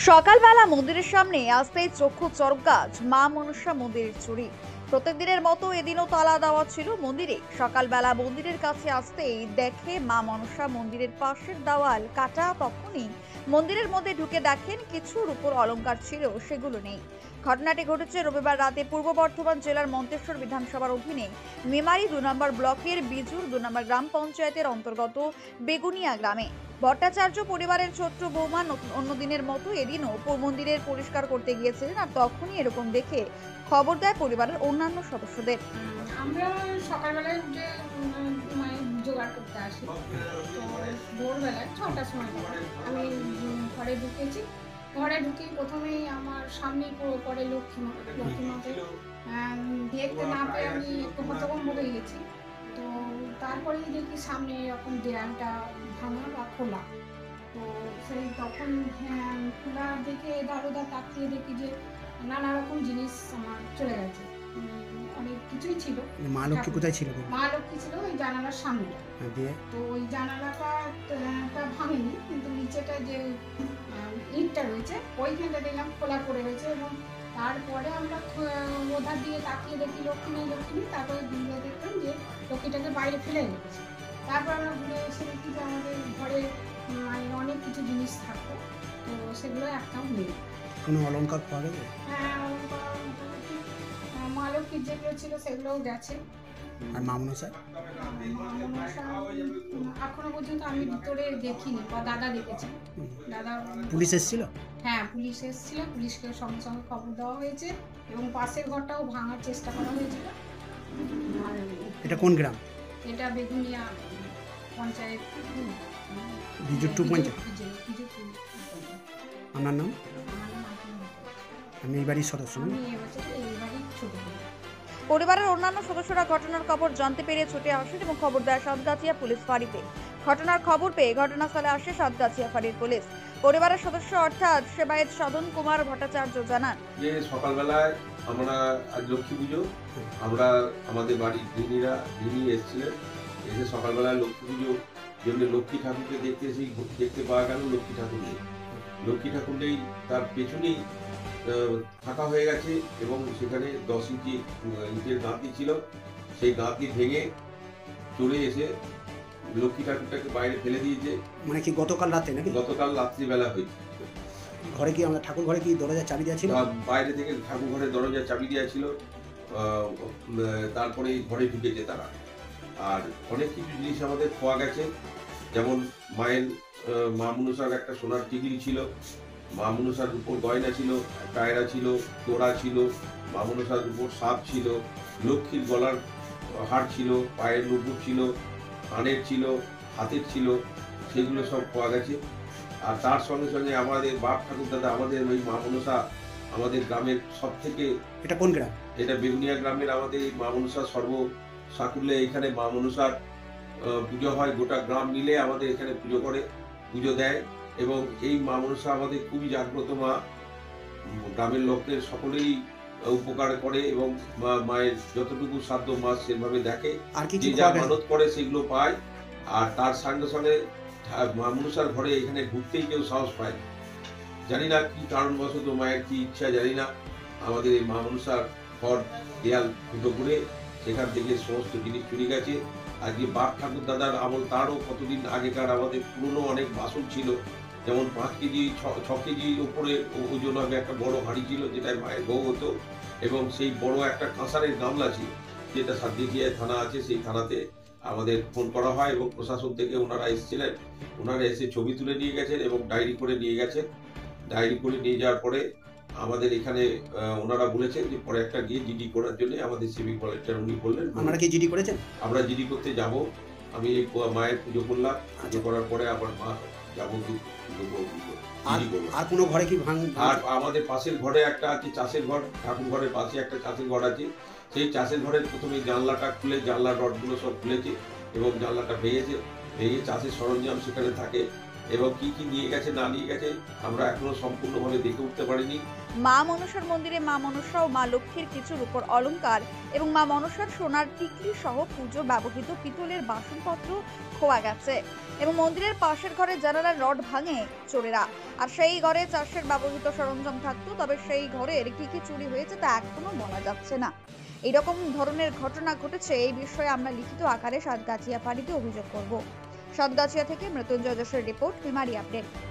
সকালবেলা মন্দিরের সামনে আসতেই চক্ষু চরক গাছ মা মনসা মন্দিরের চুরি। প্রত্যেকদিনের মতো এদিনও তালা দেওয়া ছিল মন্দিরে। সকালবেলা মন্দিরের কাছে আসতেই দেখে মা মনসা মন্দিরের পাশের দেওয়াল কাটা। তখনই মন্দিরের মধ্যে ঢুকে দেখেন কিছু রূপোর অলংকার ছিল, সেগুলো নেই। ঘটনাটি ঘটেছে রবিবার রাতে পূর্ব বর্ধমান জেলার মন্তেশ্বর বিধানসভার অধীনে মেমারি 2 নম্বর ব্লকের বিজুর 2 নম্বর গ্রাম পঞ্চায়েতের অন্তর্গত বেগুনিয়া গ্রামে। ভট্টাচার্য পরিবারের ছোট্ট বৌমা অন্যদিনের মতো এদিনও মন্দিরের পরিষ্কার করতে গিয়েছিলেন, আর তখনই এরকম দেখে খবর দেয় পরিবারের অন্যান্য সদস্যদের। আমরা সকালবেলায় উঠে মায়ের জোগাড় করতে আসি। তো ভোরবেলায় 6টার সময় আমি ঘরে ঢুকেছি। ঘরে ঢুকে প্রথমেই আমার সামনেই পড়ে লক্ষ্মীমাকে দেখতে না পেয়ে আমি একটু হতভম্ব হয়ে গেছি। তো তারপরেই দেখি সামনে এরকম দেয়ালটা ভাঙা বা খোলা। তো সেই তখন খোলা দেখে এধার ওধার তাকিয়ে দেখি যে নানা রকম জিনিস আমার চলে গেছে। অনেক কিছুই ছিল। মা লক্ষ্মী কোথায় ছিল? মা লক্ষ্মী ছিল ওই জানালার সামনে। তো ওই জানালাটা ভাঙেনি, কিন্তু নিচেটা যে ইটটা রয়েছে ওইখানটা দেখলাম খোলা পড়ে রয়েছে। এবং তারপরে আমরা ওধার দিয়ে তাকিয়ে দেখি লক্ষ্মী নেই। তারপরে ঘুরে দেখলাম যে লক্ষ্মীটাকে বাইরে ফেলে রেখেছে। তারপর আমরা ঘুরে এসে দেখি যে আমাদের ঘরে অনেক কিছু জিনিস থাকতো, তো সেগুলো একটাও নেই। কোনো অলংকার পাওয়া গেছে? হ্যাঁ, অলংকার মা লক্ষ্মীর যেগুলো ছিল সেগুলোও গেছে। আর মা মনসা এখনো পর্যন্ত আমি ভিতরে দেখিনি, বা দাদা দেখেছে। দাদা পুলিশ এসেছিল? হ্যাঁ, পুলিশ এসেছিল। পুলিশকে সঙ্গে সঙ্গে খবর দেওয়া হয়েছে এবং পাশের ঘরটাও ভাঙার চেষ্টা করা হয়েছিল। আর এটা কোন গ্রাম? এটা বেগুনিয়া পঞ্চায়েত, বিজুর টু পঞ্চায়েত। আপনার নাম? আমি এই বাড়ির সদস্য। আমি এবছর এই বাড়ির ছোট বোন। পরিবারের অন্যান্য সদস্যরা ঘটনার খবর জানতে পেরে ছুটে আসেন এবং খবর দেয় সাতগাছিয়া পুলিশ ফাঁড়িতে। ঘটনার খবর পেয়ে ঘটনাস্থলে আসে সাতগাছিয়া ফাঁড়ির পুলিশ। পরিবারের সদস্য অর্থাৎ সেবায়েত সাধন কুমার ভট্টাচার্য জানান যে সকালবেলায় আমরা আজ লক্ষ্মী পুজো, আমরা আমাদের বাড়ির গৃহিণী এসেছিলেন। এসে সকালবেলায় লক্ষ্মী পুজো জন্য লক্ষ্মী ঠাকুরকে দেখতে পাওয়া গেল লক্ষ্মী ঠাকুর নেই। লক্ষ্মী ঠাকুর নেই, তার পেছনেই ফাঁকা হয়ে গেছে এবং সেখানে 10 ইঞ্চি ইটের গাঁথি ছিল। সেই গাঁথি ভেঙে চলে এসে লক্ষ্মী ঠাকুরটাকে বাইরে ফেলে দিয়েছে। মানে কি গতকাল রাতে নাকি? গতকাল রাত্রিবেলা হয়েছে। ঘরে কি আমরা ঠাকুর ঘরে কি দরজা চাবি দেওয়া ছিল? বাইরে থেকে ঠাকুর ঘরের দরজা চাবি দেওয়া ছিল। তারপরে ঘরে ঢুকেছে তারা। আর অনেক কিছু জিনিস আমাদের খোয়া গেছে, যেমন মায়ের মা মনসার একটা সোনার টিকলি ছিল, মা মনসার উপর গয়না ছিল, টায়রা ছিল, তোড়া ছিল, মা মনসার উপর সাপ ছিল, লক্ষ্মীর গলার হার ছিল, পায়ের নুপুর ছিল, কানের ছিল, হাতের ছিল, সেগুলো সব খোয়া গেছে। আর তার সঙ্গে সঙ্গে আমাদের বাপ ঠাকুর দাদা, আমাদের ওই মা মনসা আমাদের গ্রামের সব থেকে। এটা কোন গ্রাম? এটা বেগুনিয়া গ্রামের আমাদের মা মনসা সর্ব সাকুল্যে এখানে মা মনসার পুজো হয়। গোটা গ্রাম মিলে আমাদের এখানে পুজো দেয় এবং এই মা মনসা আমাদের খুবই জাগ্রত মা। গ্রামের লোকদের সকলেই উপকার করে এবং মায়ের যতটুকু সাধ্য মা সেভাবে দেখে। আর কি যে যা মানত করে সেগুলো পায়। আর তার সঙ্গে সঙ্গে মা মনসার ঘরে এখানে ঢুকতেই কেউ সাহস পায় না। জানি না কি কারণবশত, মায়ের কি ইচ্ছা জানি না, আমাদের এই মা মনসার ঘর দেয়াল ফুটো করে সেখান থেকে সমস্ত জিনিস চুরি গেছে। আজকে বাপ ঠাকুর দাদার আমল, তারও কতদিন আগেকার আমাদের পুরনো অনেক বাসন ছিল, যেমন 5 কেজি 6 কেজির উপরে ওজন হবে একটা বড় হাঁড়ি ছিল, যেটায় মায়ের বউ হতো, এবং সেই বড় একটা কাঁসারের গামলা ছিল, যেটা সাতদিঘিয়া থানা আছে, সেই থানাতে আমাদের ফোন করা হয় এবং প্রশাসন থেকে ওনারা এসেছিলেন। ওনারা এসে ছবি তুলে নিয়ে গেছেন এবং ডায়েরি করে নিয়ে গেছেন। ডায়েরি করে নিয়ে যাওয়ার পরে আমাদের এখানে ওনারা বলেছেন যে পরে একটা গিয়ে জিডি করার জন্য আমাদের সিভিক ভলেন্টিয়ার উনি বললেন। আপনারা কি জিডি করেছেন? আমরা জিডি করতে যাব। আমি এই মায়ের পুজো করলাম, পুজো করার পরে আবার মা যাবো আর কোনো ঘরে কি আর আমাদের পাশের ঘরে একটা আছে চাষের ঘর, ঠাকুর ঘরের পাশে একটা চাষের ঘর আছে। সেই চাষের ঘরের প্রথমে জানলাটা খুলে, জানলার রডগুলো সব খুলেছে এবং জানলাটা ভেঙে চাষের সরঞ্জাম সেখানে থাকে। এবং কি কি নিয়ে গেছে না নিয়ে গেছে আমরা এখনো সম্পূর্ণভাবে দেখে উঠতে পারিনি। মা মনসার মন্দিরে মা মনসা ও মা লক্ষ্মীর কিছু রূপোর অলংকার এবং মা মনসার সোনার টিকলি সহ পুজো ব্যবহৃত পিতলের বাসনপত্র খোয়া গেছে এবং মন্দিরের পাশের ঘরে জানালার রড ভাঙে চোরেরা। আর সেই ঘরে চাষের ব্যবহৃত সরঞ্জাম থাকতো, তবে সেই ঘরের কি কি চুরি হয়েছে তা এখনো বলা যাচ্ছে না। এইরকম ধরনের ঘটনা ঘটেছে, এই বিষয়ে আমরা লিখিত আকারে সাতগাছিয়া ফাঁড়িতে অভিযোগ করব। সাতগাছিয়া থেকে মৃত্যুঞ্জয় যশের রিপোর্ট, মেমারি আপডেট।